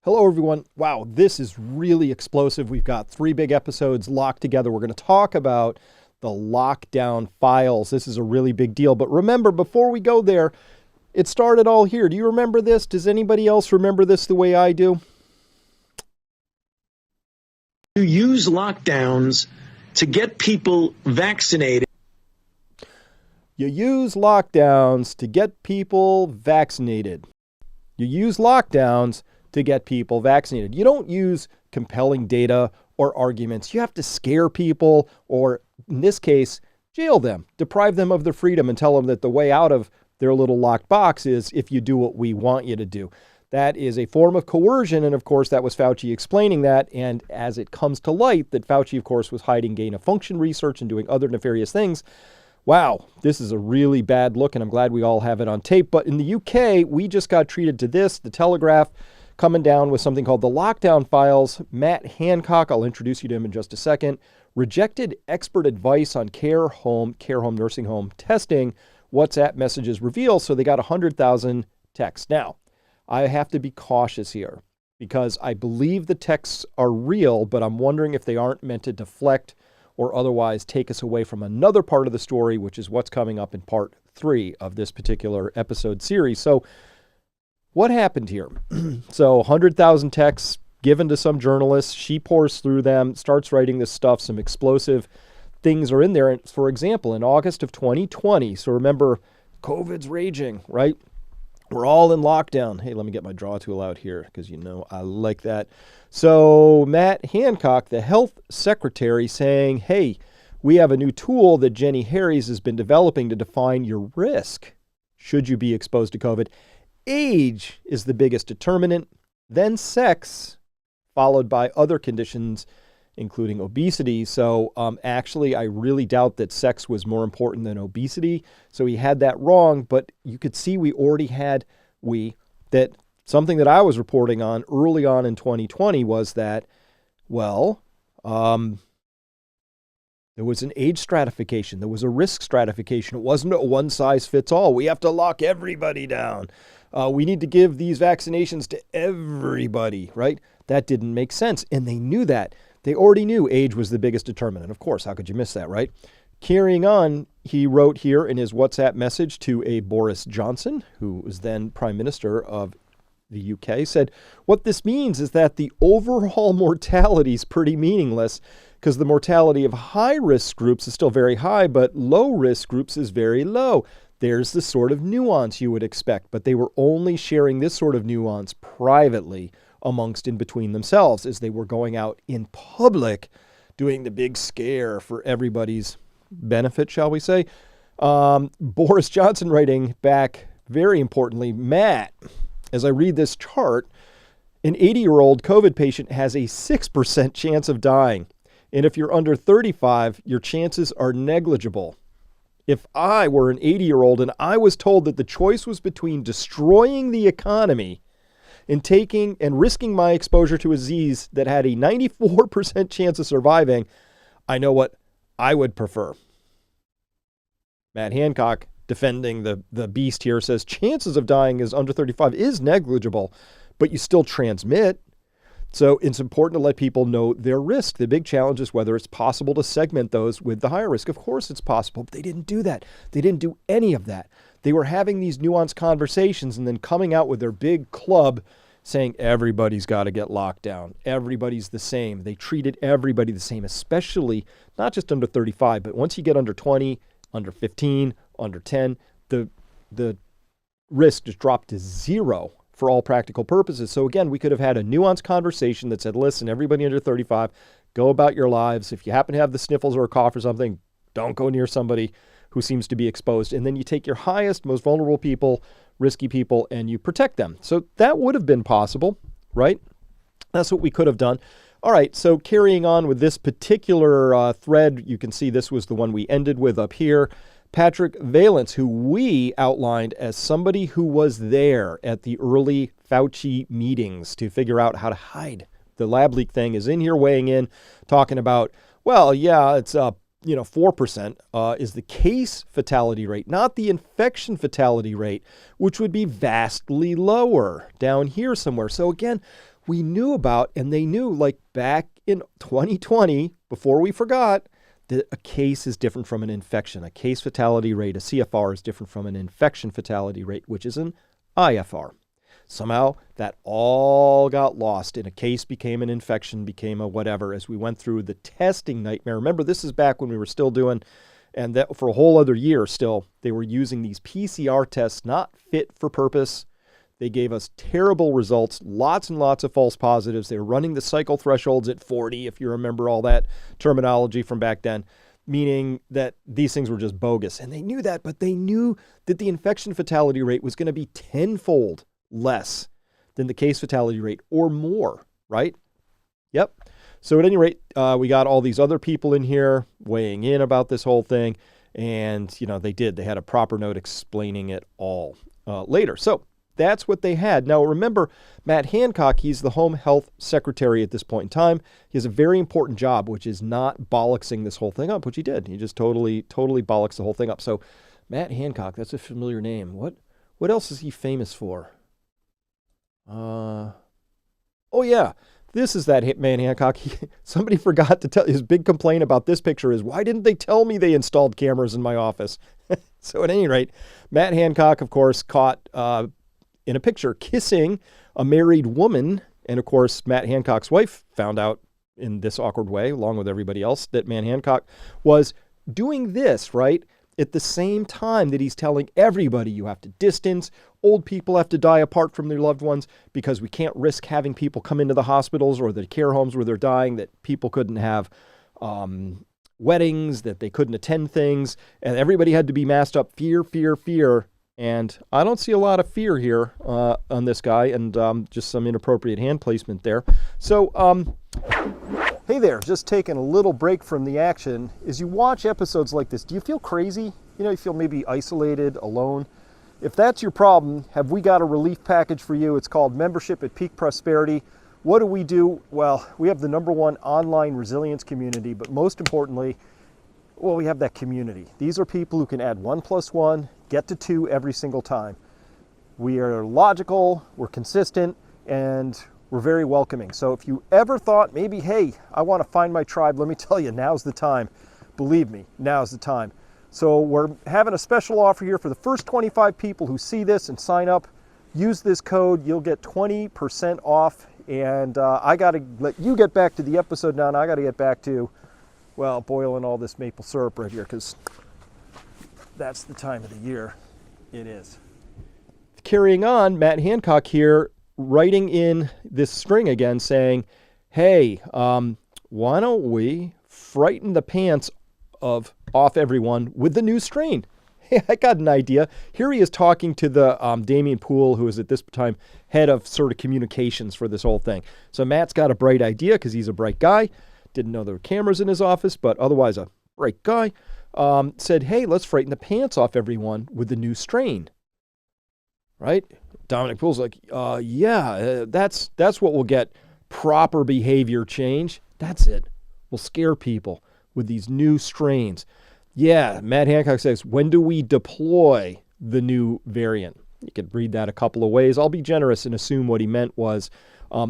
Hello, everyone. Wow, this is really explosive. We've got 3 big episodes locked together. We're going to talk about the lockdown files. This is a really big deal. But remember, before we go there, it started all here. Do you remember this? Does anybody else remember this the way I do? You use lockdowns to get people vaccinated. You use lockdowns to get people vaccinated. You use lockdowns to get people vaccinated. You don't use compelling data or arguments. You have to scare people, or in this case, jail them, deprive them of their freedom, and tell them that the way out of their little locked box is if you do what we want you to do. That is a form of coercion, and of course, that was Fauci explaining that. And as it comes to light that Fauci, of course, was hiding gain-of-function research and doing other nefarious things, wow, this is a really bad look, and I'm glad we all have it on tape. But in the UK, we just got treated to this, the Telegraph, coming down with something called the lockdown files. Matt Hancock, I'll introduce you to him in just a second, rejected expert advice on care home, nursing home testing. WhatsApp messages reveal, so they got 100,000 texts. Now, I have to be cautious here because I believe the texts are real, but I'm wondering if they aren't meant to deflect or otherwise take us away from another part of the story, which is what's coming up in part 3 of this particular episode series. So what happened here? So 100,000 texts given to some journalist. She pours through them, starts writing this stuff. Some explosive things are in there. And for example, in August of 2020, so remember, COVID's raging, right? We're all in lockdown. Hey, let me get my draw tool out here because you know I like that. So Matt Hancock, the health secretary, saying, hey, we have a new tool that Jenny Harries has been developing to define your risk should you be exposed to COVID. Age is the biggest determinant, then sex, followed by other conditions, including obesity. So actually, I really doubt that sex was more important than obesity. So he had that wrong, but you could see we already had, that something that I was reporting on early on in 2020 was that, well, there was an age stratification. There was a risk stratification. It wasn't a one-size-fits-all. We have to lock everybody down. We need to give these vaccinations to everybody, right? That didn't make sense. And they knew that. They already knew age was the biggest determinant. Of course, how could you miss that, right? Carrying on, he wrote here in his WhatsApp message to a Boris Johnson, who was then Prime Minister of the UK, said, what this means is that the overall mortality is pretty meaningless because the mortality of high-risk groups is still very high, but low-risk groups is very low. There's the sort of nuance you would expect, but they were only sharing this sort of nuance privately amongst in between themselves as they were going out in public doing the big scare for everybody's benefit, shall we say. Boris Johnson writing back, very importantly, Matt, as I read this chart, an 80-year-old COVID patient has a 6% chance of dying. And if you're under 35, your chances are negligible. If I were an 80-year-old and I was told that the choice was between destroying the economy and taking and risking my exposure to a disease that had a 94% chance of surviving, I know what I would prefer. Matt Hancock, defending the beast here, says chances of dying as under 35 is negligible, but you still transmit. So it's important to let people know their risk. The big challenge is whether it's possible to segment those with the higher risk. Of course it's possible, but they didn't do that. They didn't do any of that. They were having these nuanced conversations and then coming out with their big club saying everybody's got to get locked down. Everybody's the same. They treated everybody the same, especially not just under 35, but once you get under 20, under 15, under 10, the risk just dropped to zero for all practical purposes. So again, we could have had a nuanced conversation that said, listen, everybody under 35, go about your lives. If you happen to have the sniffles or a cough or something, don't go near somebody who seems to be exposed. And then you take your highest, most vulnerable people, risky people, and you protect them. So that would have been possible, right? That's what we could have done. All right, so carrying on with this particular thread, you can see this was the one we ended with up here. Patrick Valence, who we outlined as somebody who was there at the early Fauci meetings to figure out how to hide the lab leak thing, is in here weighing in, talking about, well, yeah, it's 4% is the case fatality rate, not the infection fatality rate, which would be vastly lower down here somewhere. So again, we knew about, and they knew like back in 2020, before we forgot, that a case is different from an infection. A case fatality rate, a CFR, is different from an infection fatality rate, which is an IFR. Somehow that all got lost, and a case became an infection, became a whatever, as we went through the testing nightmare. Remember, this is back when we were still doing, and that for a whole other year still, they were using these PCR tests not fit for purpose. They gave us terrible results, lots and lots of false positives. They were running the cycle thresholds at 40, if you remember all that terminology from back then, meaning that these things were just bogus. And they knew that, but they knew that the infection fatality rate was going to be tenfold less than the case fatality rate or more, right? Yep. So at any rate, we got all these other people in here weighing in about this whole thing. And, they had a proper note explaining it all later. So that's what they had. Now, remember, Matt Hancock, he's the Home Health Secretary at this point in time. He has a very important job, which is not bollocksing this whole thing up, which he did. He just totally bollocks the whole thing up. So Matt Hancock, that's a familiar name. What else is he famous for? Oh yeah, this is that man Hancock. Somebody forgot to tell, his big complaint about this picture is, why didn't they tell me they installed cameras in my office? So at any rate, Matt Hancock, of course, caught in a picture kissing a married woman. And of course, Matt Hancock's wife found out in this awkward way, along with everybody else, that Matt Hancock was doing this, right? At the same time that he's telling everybody you have to distance, old people have to die apart from their loved ones because we can't risk having people come into the hospitals or the care homes where they're dying, that people couldn't have weddings, that they couldn't attend things, and everybody had to be masked up. Fear, fear, fear. And I don't see a lot of fear here on this guy, and just some inappropriate hand placement there. So, hey there, just taking a little break from the action. As you watch episodes like this, do you feel crazy? You feel maybe isolated, alone? If that's your problem, have we got a relief package for you? It's called Membership at Peak Prosperity. What do we do? Well, we have the #1 online resilience community, but most importantly, we have that community. These are people who can add 1 + 1, get to 2 every single time. We are logical, we're consistent, and we're very welcoming. So if you ever thought maybe, hey, I want to find my tribe, let me tell you, now's the time. Believe me, now's the time. So we're having a special offer here for the first 25 people who see this and sign up. Use this code, you'll get 20% off. And I got to let you get back to the episode now, and I got to get back to, boiling all this maple syrup right here, because that's the time of the year it is. Carrying on, Matt Hancock here writing in this string again saying, hey, why don't we frighten the pants off everyone with the new strain? Hey, I got an idea. Here he is talking to the Damian Poole, who is at this time head of sort of communications for this whole thing. So Matt's got a bright idea because he's a bright guy. Didn't know there were cameras in his office, but otherwise a bright guy. Said, hey, let's frighten the pants off everyone with the new strain. Right? Dominic Poole's like, that's what will get proper behavior change. That's it. We'll scare people with these new strains. Yeah, Matt Hancock says, when do we deploy the new variant? You could read that a couple of ways. I'll be generous and assume what he meant was,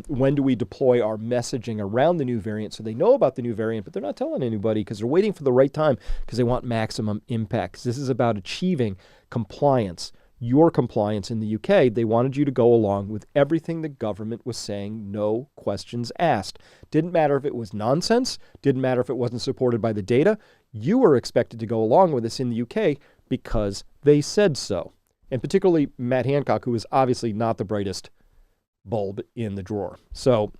when do we deploy our messaging around the new variant so they know about the new variant, but they're not telling anybody because they're waiting for the right time because they want maximum impact. This is about achieving compliance, your compliance in the UK. They wanted you to go along with everything the government was saying, no questions asked. Didn't matter if it was nonsense, didn't matter if it wasn't supported by the data. You were expected to go along with this in the UK because they said so. And particularly Matt Hancock, who is obviously not the brightest bulb in the drawer. So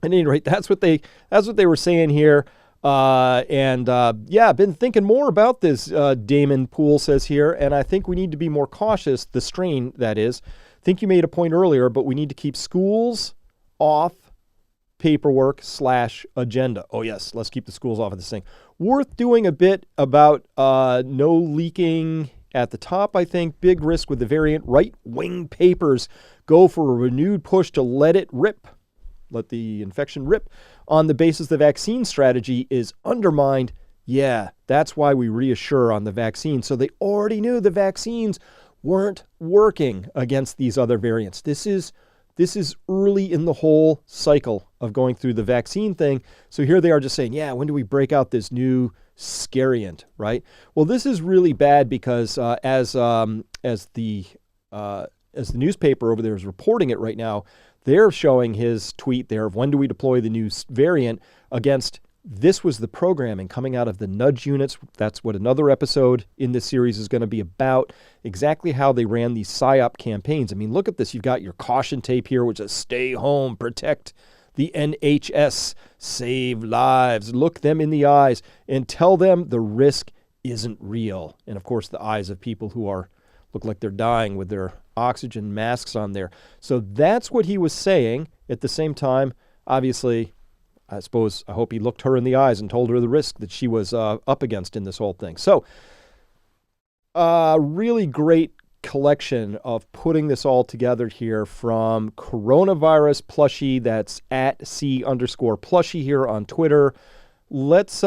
at any rate, that's what they were saying here. Been thinking more about this, Damon Poole says here, and I think we need to be more cautious, the strain, that is. I think you made a point earlier, but we need to keep schools off paperwork / agenda. Oh yes, let's keep the schools off of this thing. Worth doing a bit about no leaking at the top, I think. Big risk with the variant. Right-wing papers go for a renewed push to let the infection rip on the basis the vaccine strategy is undermined. Yeah, that's why we reassure on the vaccine. So they already knew the vaccines weren't working against these other variants. This is This is early in the whole cycle of going through the vaccine thing. So here they are just saying, yeah, when do we break out this new scariant, right? Well, this is really bad because as the newspaper over there is reporting it right now, they're showing his tweet there of when do we deploy the new variant against. This was the programming coming out of the nudge units. That's what another episode in this series is going to be about, exactly how they ran these PSYOP campaigns. I mean, look at this. You've got your caution tape here, which is stay home, protect the NHS, save lives, look them in the eyes, and tell them the risk isn't real. And, of course, the eyes of people who look like they're dying with their oxygen masks on there. So that's what he was saying. At the same time, obviously, I hope he looked her in the eyes and told her the risk that she was up against in this whole thing. So, really great collection of putting this all together here from Coronavirus Plushie. That's at @C_Plushie here on Twitter. Let's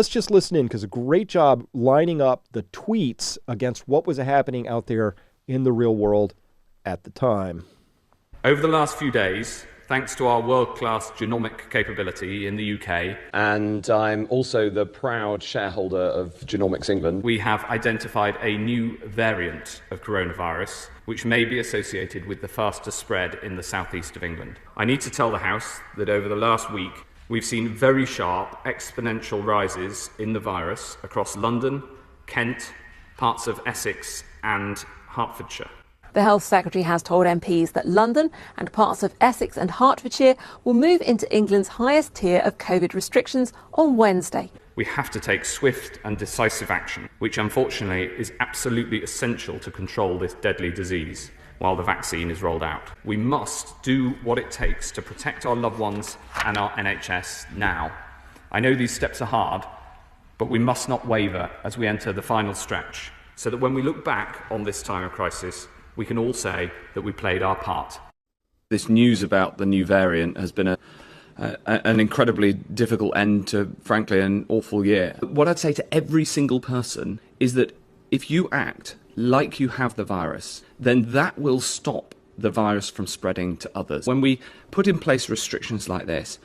just listen in, because a great job lining up the tweets against what was happening out there in the real world at the time. Over the last few days, thanks to our world-class genomic capability in the UK, and I'm also the proud shareholder of Genomics England, we have identified a new variant of coronavirus which may be associated with the fastest spread in the southeast of England. I need to tell the House that over the last week we've seen very sharp exponential rises in the virus across London, Kent, parts of Essex and Hertfordshire. The Health Secretary has told MPs that London and parts of Essex and Hertfordshire will move into England's highest tier of COVID restrictions on Wednesday. We have to take swift and decisive action, which unfortunately is absolutely essential to control this deadly disease while the vaccine is rolled out. We must do what it takes to protect our loved ones and our NHS now. I know these steps are hard, but we must not waver as we enter the final stretch, so that when we look back on this time of crisis, we can all say that we played our part. This news about the new variant has been an incredibly difficult end to, frankly, an awful year. What I'd say to every single person is that if you act like you have the virus, then that will stop the virus from spreading to others. When we put in place restrictions like this,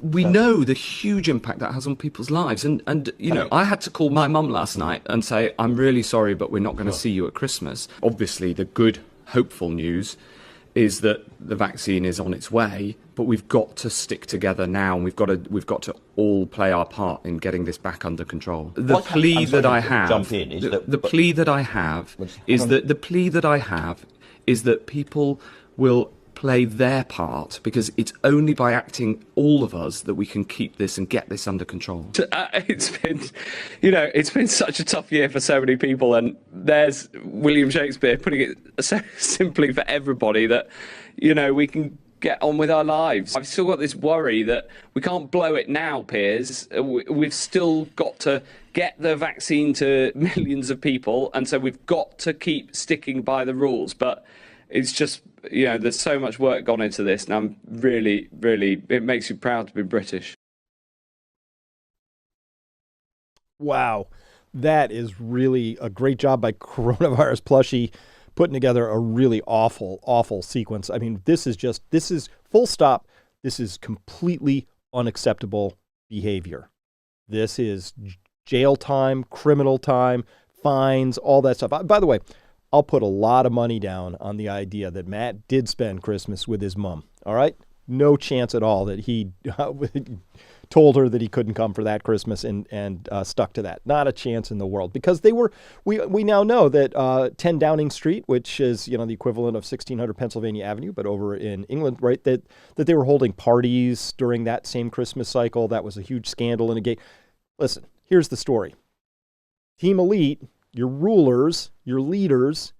we know the huge impact that has on people's lives. And you know, I had to call my mum last night and say, I'm really sorry, but we're not going to see you at Christmas. Obviously, the good, hopeful news is that the vaccine is on its way, but we've got to stick together now, and we've got to all play our part in getting this back under control. The plea that I have is that people will play their part, because it's only by acting, all of us, that we can keep this and get this under control. It's been such a tough year for so many people, and there's William Shakespeare putting it so simply for everybody that, we can get on with our lives. I've still got this worry that we can't blow it now, Piers. We've still got to get the vaccine to millions of people, and so we've got to keep sticking by the rules. But it's just, there's so much work gone into this, and I'm really, it makes you proud to be British. Wow. That is really a great job by Coronavirus Plushie putting together a really awful sequence. I mean, this is full stop. This is completely unacceptable behavior. This is jail time, criminal time, fines, all that stuff. By the way, I'll put a lot of money down on the idea that Matt did spend Christmas with his mom. All right? No chance at all that he told her that he couldn't come for that Christmas and stuck to that. Not a chance in the world, because we now know that 10 Downing Street, which is, the equivalent of 1600 Pennsylvania Avenue, but over in England, right, that they were holding parties during that same Christmas cycle. That was a huge scandal and a gate. Listen, here's the story. Team Elite, your rulers, your leaders,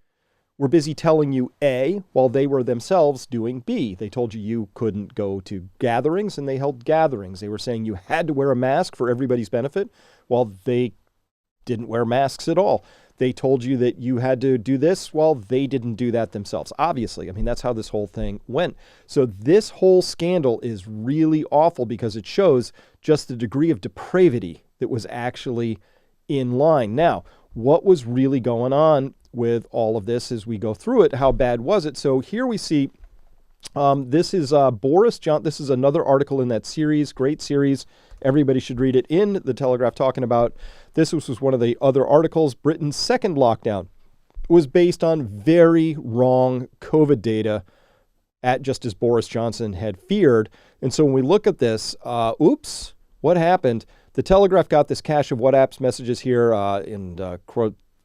were busy telling you A, while they were themselves doing B. They told you couldn't go to gatherings, and they held gatherings. They were saying you had to wear a mask for everybody's benefit, while they didn't wear masks at all. They told you that you had to do this, while they didn't do that themselves. Obviously, I mean, that's how this whole thing went. So this whole scandal is really awful, because it shows just the degree of depravity that was actually in line. Now, what was really going on with all of this as we go through it. How bad was it? So here we see, this is Boris Johnson. This is another article in that series, great series. Everybody should read it, in the Telegraph, talking about this. Was one of the other articles. Britain's second lockdown was based on very wrong COVID data, just as Boris Johnson had feared. And so when we look at this, oops, what happened? The Telegraph got this cache of WhatsApp messages here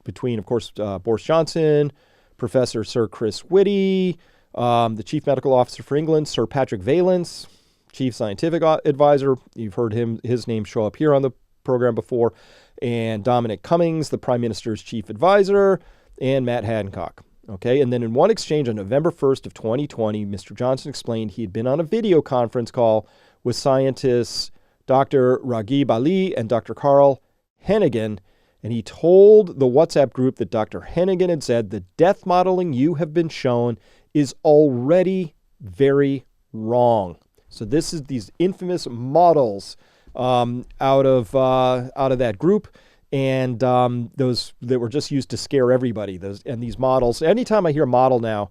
between, of course, Boris Johnson, Professor Sir Chris Whitty, the Chief Medical Officer for England, Sir Patrick Valence, Chief Scientific Advisor. You've heard his name show up here on the program before. And Dominic Cummings, the Prime Minister's Chief Advisor, and Matt Hancock. Okay, and then in one exchange on November 1st of 2020, Mr. Johnson explained he had been on a video conference call with scientists Dr. Raghib Ali and Dr. Carl Hennigan, and he told the WhatsApp group that Dr. Hennigan had said the death modeling you have been shown is already very wrong. So this is these infamous models out of that group. And those that were just used to scare everybody. These models, anytime I hear model now,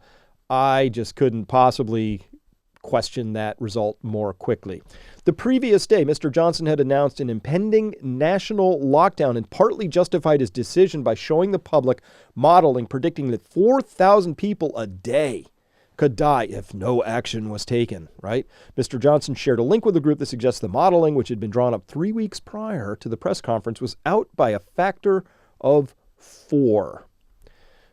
I just couldn't possibly question that result more quickly. The previous day, Mr. Johnson had announced an impending national lockdown and partly justified his decision by showing the public modeling predicting that 4,000 people a day could die if no action was taken, right? Mr. Johnson shared a link with the group that suggests the modeling, which had been drawn up 3 weeks prior to the press conference, was out by a factor of 4.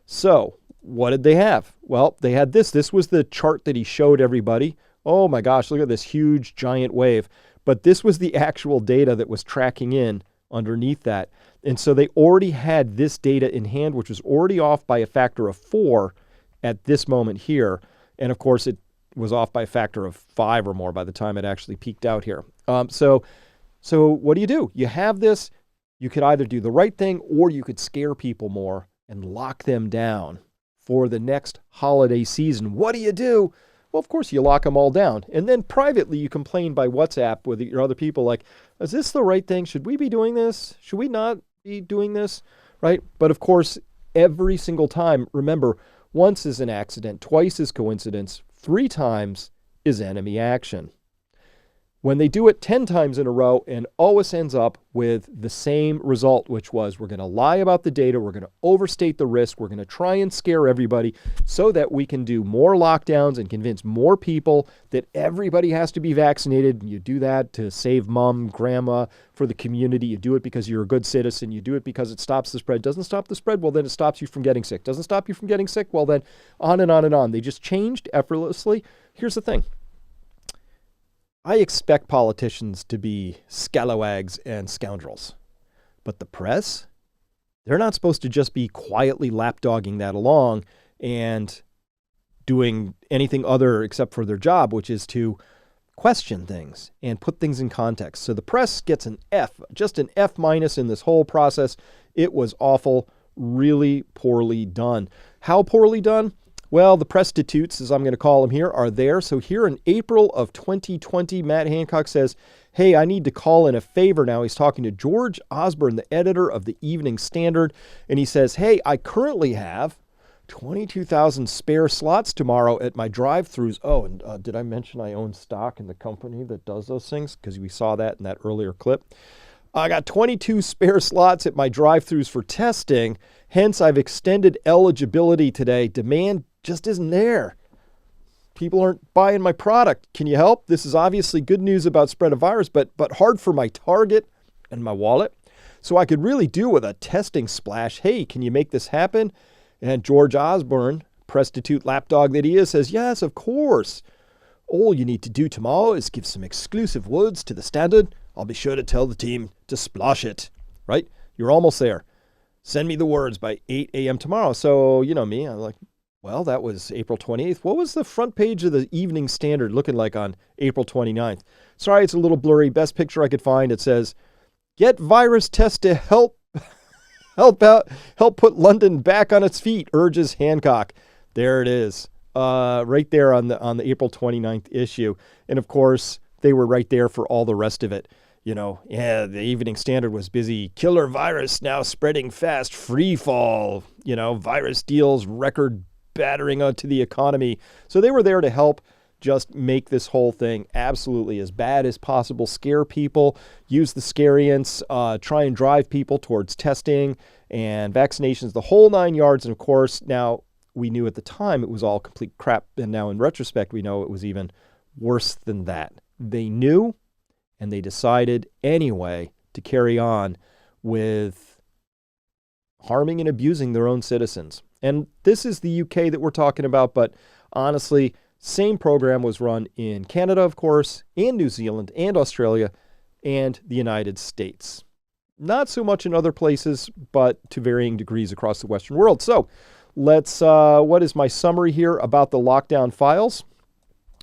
So what did they have? Well, they had this. This was the chart that he showed everybody. Oh my gosh, look at this huge giant wave. But this was the actual data that was tracking in underneath that. And so they already had this data in hand, which was already off by a factor of 4 at this moment here. And of course, it was off by a factor of 5 or more by the time it actually peaked out here. So what do? You have this. You could either do the right thing or you could scare people more and lock them down for the next holiday season. What do? Well, of course, you lock them all down. And then privately, you complain by WhatsApp with your other people like, is this the right thing? Should we be doing this? Should we not be doing this? Right? But of course, every single time, remember, once is an accident, twice is coincidence, 3 times is enemy action. When they do it 10 times in a row, and always ends up with the same result, which was we're going to lie about the data, we're going to overstate the risk, we're going to try and scare everybody so that we can do more lockdowns and convince more people that everybody has to be vaccinated. You do that to save mom, grandma, for the community. You do it because you're a good citizen. You do it because it stops the spread. Doesn't stop the spread? Well, then it stops you from getting sick. Doesn't stop you from getting sick? Well, then on and on and on. They just changed effortlessly. Here's the thing. I expect politicians to be scalawags and scoundrels. But the press, they're not supposed to just be quietly lapdogging that along and doing anything other except for their job, which is to question things and put things in context. So the press gets an F, just an F- in this whole process. It was awful, really poorly done. How poorly done? Well, the prostitutes, as I'm going to call them here, are there. So here in April of 2020, Matt Hancock says, hey, I need to call in a favor now. He's talking to George Osborne, the editor of the Evening Standard. And he says, hey, I currently have 22,000 spare slots tomorrow at my drive-thrus. Oh, and did I mention I own stock in the company that does those things? Because we saw that in that earlier clip. I got 22 spare slots at my drive-thrus for testing. Hence, I've extended eligibility today. Demand just isn't there. People aren't buying my product. Can you help? This is obviously good news about spread of virus, but hard for my target and my wallet. So I could really do with a testing splash. Hey, can you make this happen? And George Osborne, prostitute lapdog that he is, says, yes, of course. All you need to do tomorrow is give some exclusive words to the Standard. I'll be sure to tell the team to splash it. Right? You're almost there. Send me the words by 8 a.m. tomorrow. So, you know me, I'm like, well, that was April 28th. What was the front page of the Evening Standard looking like on April 29th? Sorry, it's a little blurry. Best picture I could find. It says, get virus test to help put London back on its feet, urges Hancock. There it is. Right there on the April 29th issue. And of course, they were right there for all the rest of it. Yeah, the Evening Standard was busy. Killer virus now spreading fast. Free fall. Virus deals record battering onto the economy. So they were there to help just make this whole thing absolutely as bad as possible, scare people, use the scariants, try and drive people towards testing and vaccinations, the whole 9 yards. And of course, now we knew at the time it was all complete crap. And now in retrospect, we know it was even worse than that. They knew, and they decided anyway to carry on with harming and abusing their own citizens. And this is the UK that we're talking about, but honestly, same program was run in Canada, of course, and New Zealand, and Australia, and the United States. Not so much in other places, but to varying degrees across the Western world. So let's, what is my summary here about the lockdown files?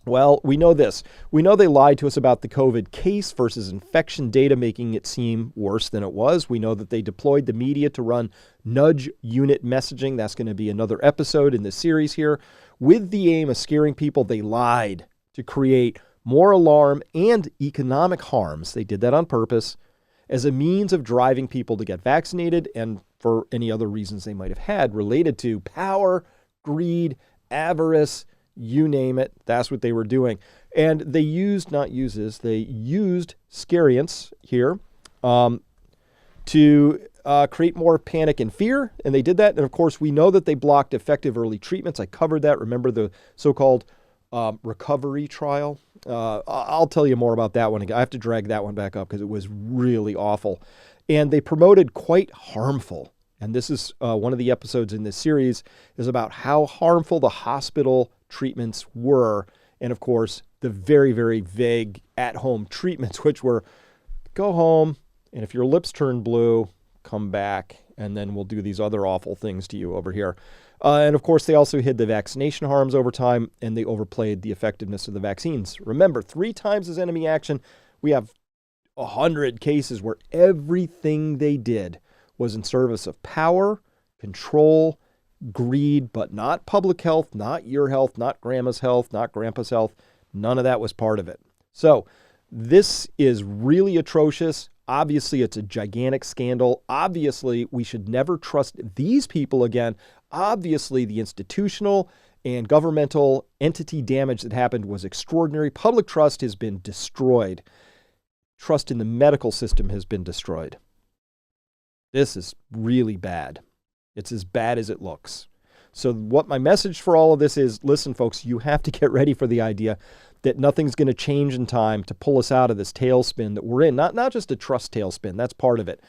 Well, we know this. We know they lied to us about the COVID case versus infection data, making it seem worse than it was. We know that they deployed the media to run nudge unit messaging. That's going to be another episode in this series here. With the aim of scaring people, they lied to create more alarm and economic harms. They did that on purpose as a means of driving people to get vaccinated and for any other reasons they might have had related to power, greed, avarice, you name it. That's what they were doing. And they used scariants here to create more panic and fear. And they did that. And of course, we know that they blocked effective early treatments. I covered that. Remember the so-called recovery trial? I'll tell you more about that one again. I have to drag that one back up because it was really awful. And they promoted quite harmful. And this is one of the episodes in this series is about how harmful the hospital treatments were. And of course, the very, very vague at-home treatments, which were go home, and if your lips turn blue, come back, and then we'll do these other awful things to you over here. And of course, they also hid the vaccination harms over time, and they overplayed the effectiveness of the vaccines. Remember, 3 times as enemy action, we have 100 cases where everything they did was in service of power, control, greed, but not public health, not your health, not grandma's health, not grandpa's health. None of that was part of it. So this is really atrocious. Obviously, it's a gigantic scandal. Obviously, we should never trust these people again. Obviously, the institutional and governmental entity damage that happened was extraordinary. Public trust has been destroyed. Trust in the medical system has been destroyed. This is really bad. It's as bad as it looks. So what my message for all of this is, listen, folks, you have to get ready for the idea that nothing's going to change in time to pull us out of this tailspin that we're in. Not just a trust tailspin, that's part of it.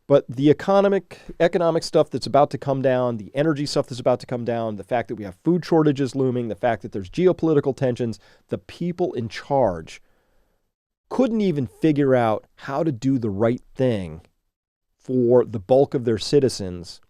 But the economic stuff that's about to come down, the energy stuff that's about to come down, the fact that we have food shortages looming, the fact that there's geopolitical tensions, the people in charge couldn't even figure out how to do the right thing for the bulk of their citizens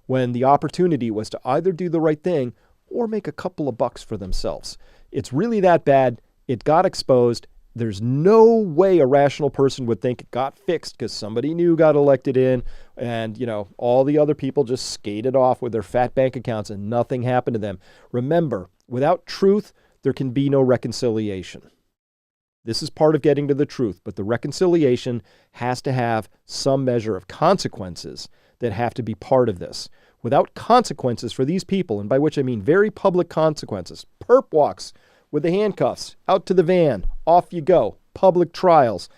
when the opportunity was to either do the right thing or make a couple of bucks for themselves. It's really that bad. It got exposed. There's no way a rational person would think it got fixed because somebody new got elected in and, all the other people just skated off with their fat bank accounts and nothing happened to them. Remember, without truth, there can be no reconciliation. This is part of getting to the truth, but the reconciliation has to have some measure of consequences that have to be part of this. Without consequences for these people, and by which I mean very public consequences, perp walks with the handcuffs, out to the van, off you go, public trials,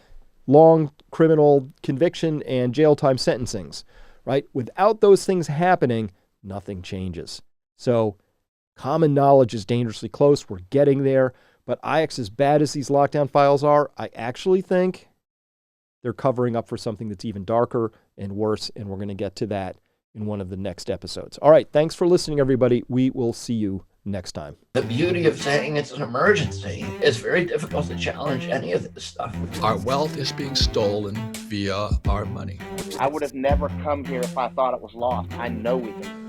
long criminal conviction and jail time sentencings, right? Without those things happening, nothing changes. So common knowledge is dangerously close. We're getting there. But IX, as bad as these lockdown files are, I actually think they're covering up for something that's even darker and worse, and we're going to get to that in one of the next episodes. All right, thanks for listening, everybody. We will see you next time. The beauty of saying it's an emergency is very difficult to challenge any of this stuff. Our wealth is being stolen via our money. I would have never come here if I thought it was lost. I know we can